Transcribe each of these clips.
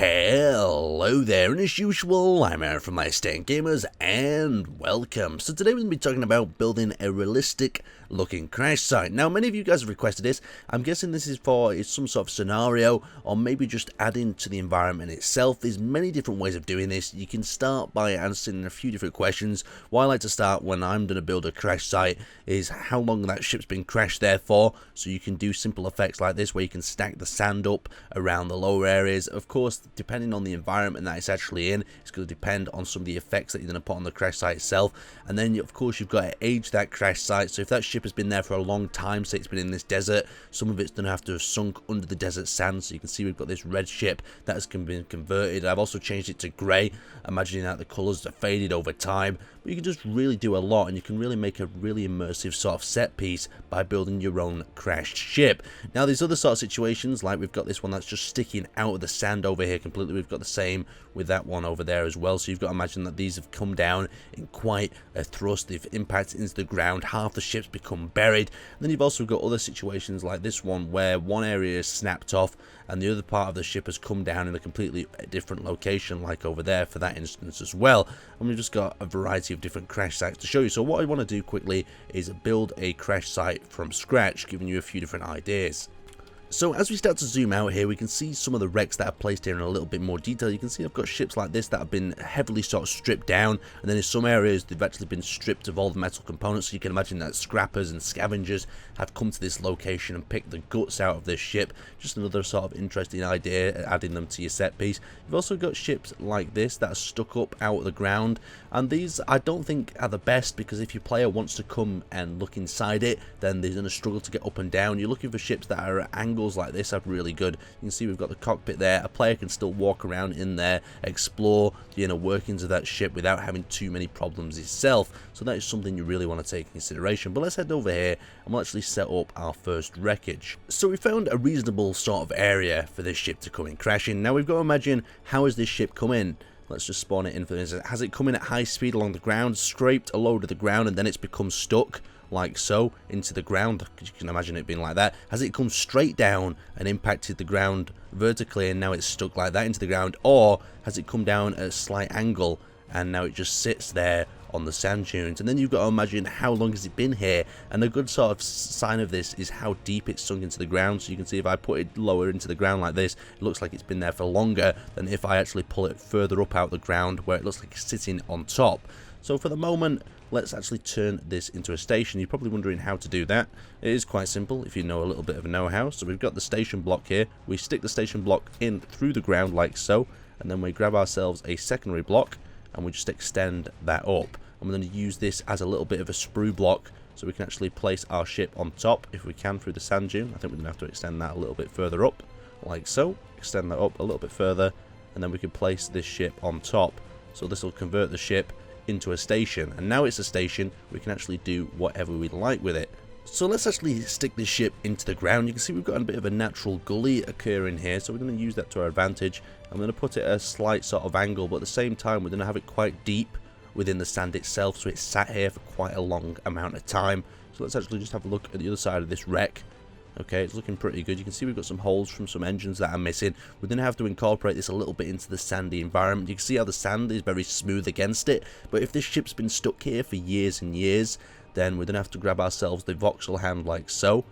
Hello there, and as usual, I'm Aaron from My Stand Gamers, and welcome. So today we're going to be talking about building a realistic looking crash site. Now, many of you guys have requested this. I'm guessing this is for some sort of scenario, or maybe just adding to the environment itself. There's many different ways of doing this. You can start by answering a few different questions. What I like to start when I'm going to build a crash site is how long that ship's been crashed there for, so you can do simple effects like this where you can stack the sand up around the lower areas. Of course, depending on the environment that it's actually in, it's going to depend on some of the effects that you're going to put on the crash site itself. And then of course you've got to age that crash site. So if that ship has been there for a long time, say it's been in this desert, some of it's going to have to have sunk under the desert sand. So you can see we've got this red ship that has been converted. I've also changed it to grey, imagining that the colours are faded over time. But you can just really do a lot, and you can really make a really immersive sort of set piece by building your own crashed ship. Now there's other sort of situations, like we've got this one that's just sticking out of the sand over here completely. We've got the same with that one over there as well. So you've got to imagine that these have come down in quite a thrust. They've impacted into the ground. Half the ship's become buried. And then you've also got other situations like this one where one area is snapped off and the other part of the ship has come down in a completely different location, like over there for that instance as well. And we've just got a variety of different crash sites to show you. So what I want to do quickly is build a crash site from scratch, giving you a few different ideas. So as we start to zoom out here, we can see some of the wrecks that I've placed here in a little bit more detail. You can see I've got ships like this that have been heavily sort of stripped down, and then in some areas they've actually been stripped of all the metal components. So you can imagine that scrappers and scavengers have come to this location and picked the guts out of this ship. Just another sort of interesting idea, adding them to your set piece. You've also got ships like this that are stuck up out of the ground, and these I don't think are the best, because if your player wants to come and look inside it, then they're going to struggle to get up and down. You're looking for ships that are at angles like this are really good. You can see we've got the cockpit there. A player can still walk around in there, explore the inner workings of that ship without having too many problems itself. So that is something you really want to take into consideration. But let's head over here and we'll actually set up our first wreckage. So we found a reasonable sort of area for this ship to come in crashing. Now we've got to imagine, how has this ship come in? Let's just spawn it in for this. Has it come in at high speed along the ground, scraped a load of the ground, and then it's become stuck like so into the ground? You can imagine it being like that. Has it come straight down and impacted the ground vertically and now it's stuck like that into the ground? Or has it come down at a slight angle and now it just sits there on the sand dunes? And then you've got to imagine, how long has it been here? And a good sort of sign of this is how deep it's sunk into the ground. So you can see if I put it lower into the ground like this, it looks like it's been there for longer than if I actually pull it further up out the ground where it looks like it's sitting on top. So for the moment, let's actually turn this into a station. You're probably wondering how to do that. It is quite simple if you know a little bit of know-how. So we've got the station block here. We stick the station block in through the ground like so, and then we grab ourselves a secondary block and we just extend that up. I'm going to use this as a little bit of a sprue block so we can actually place our ship on top if we can through the sand dune. I think we're going to have to extend that a little bit further up like so. Extend that up a little bit further, and then we can place this ship on top. So this will convert the ship into a station, and now it's a station, we can actually do whatever we like with it. So let's actually stick this ship into the ground. You can see we've got a bit of a natural gully occurring here, so we're going to use that to our advantage. I'm going to put it at a slight sort of angle, but at the same time we're going to have it quite deep within the sand itself, so it's sat here for quite a long amount of time. So let's actually just have a look at the other side of this wreck. Okay, it's looking pretty good. You can see we've got some holes from some engines that are missing. We're going to have to incorporate this a little bit into the sandy environment. You can see how the sand is very smooth against it. But if this ship's been stuck here for years and years, then we're going to have to grab ourselves the voxel hand like so.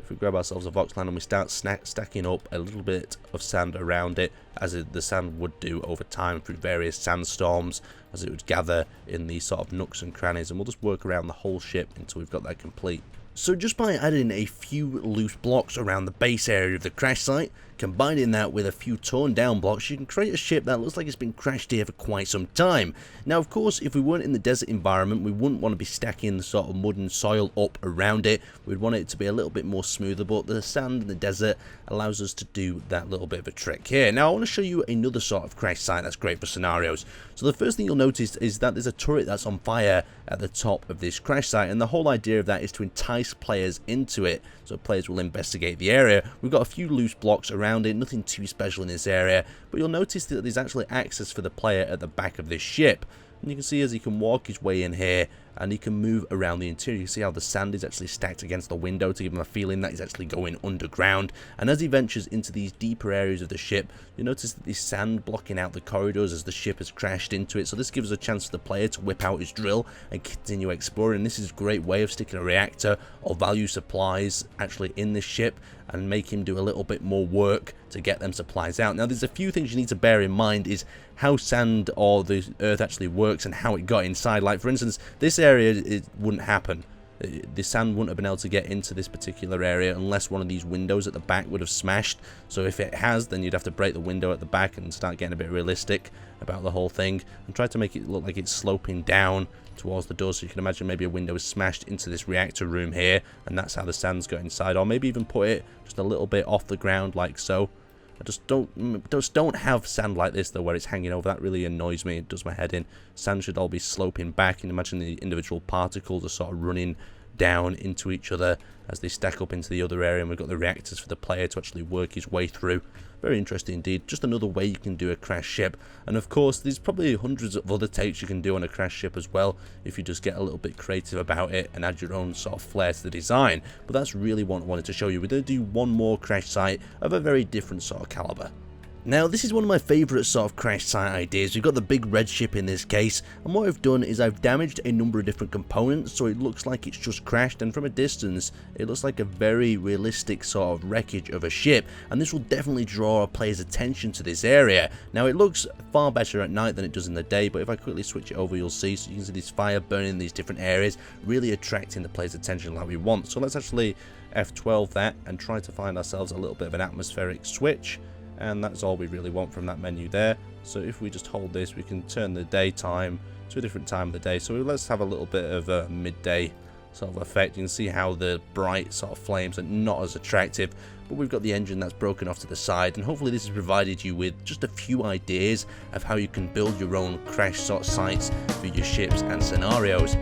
If we grab ourselves a voxel hand and we start stacking up a little bit of sand around it, as the sand would do over time through various sandstorms, as it would gather in these sort of nooks and crannies. And we'll just work around the whole ship until we've got that complete. So just by adding a few loose blocks around the base area of the crash site, combining that with a few torn down blocks, you can create a ship that looks like it's been crashed here for quite some time. Now of course, if we weren't in the desert environment, we wouldn't want to be stacking the sort of mud and soil up around it. We'd want it to be a little bit more smoother, but the sand in the desert allows us to do that little bit of a trick here. Now I want to show you another sort of crash site that's great for scenarios. So the first thing you'll notice is that there's a turret that's on fire at the top of this crash site, and the whole idea of that is to entice players into it, so players will investigate the area. We've got a few loose blocks around it, nothing too special in this area, but you'll notice that there's actually access for the player at the back of this ship. And you can see as he can walk his way in here, and he can move around the interior. You can see how the sand is actually stacked against the window to give him a feeling that he's actually going underground. And as he ventures into these deeper areas of the ship, you notice that there's sand blocking out the corridors as the ship has crashed into it. So this gives a chance for the player to whip out his drill and continue exploring. This is a great way of sticking a reactor or value supplies actually in the ship and make him do a little bit more work to get them supplies out. Now there's a few things you need to bear in mind is how sand or the earth actually works and how it got inside. Like for instance, this area, it wouldn't happen. The sand wouldn't have been able to get into this particular area unless one of these windows at the back would have smashed. So if it has, then you'd have to break the window at the back and start getting a bit realistic about the whole thing and try to make it look like it's sloping down towards the door. So you can imagine maybe a window is smashed into this reactor room here, and that's how the sand's got inside. Or maybe even put it just a little bit off the ground like so. I just don't have sand like this though, where it's hanging over. That really annoys me. It does my head in. Sand should all be sloping back, and imagine the individual particles are sort of running down into each other as they stack up into the other area, and we've got the reactors for the player to actually work his way through. Very interesting indeed. Just another way you can do a crash ship. And of course, there's probably hundreds of other takes you can do on a crash ship as well, if you just get a little bit creative about it and add your own sort of flair to the design. But that's really what I wanted to show you. We're going to do one more crash site of a very different sort of caliber. Now, this is one of my favourite sort of crash site ideas. We've got the big red ship in this case, and what I've done is I've damaged a number of different components so it looks like it's just crashed, and from a distance it looks like a very realistic sort of wreckage of a ship, and this will definitely draw a player's attention to this area. Now, it looks far better at night than it does in the day, but if I quickly switch it over, you'll see, so you can see this fire burning in these different areas, really attracting the player's attention like we want. So let's actually F12 that and try to find ourselves a little bit of an atmospheric switch. And that's all we really want from that menu there. So if we just hold this, we can turn the daytime to a different time of the day. So let's have a little bit of a midday sort of effect. You can see how the bright sort of flames are not as attractive, but we've got the engine that's broken off to the side, and hopefully this has provided you with just a few ideas of how you can build your own crash sort of sites for your ships and scenarios.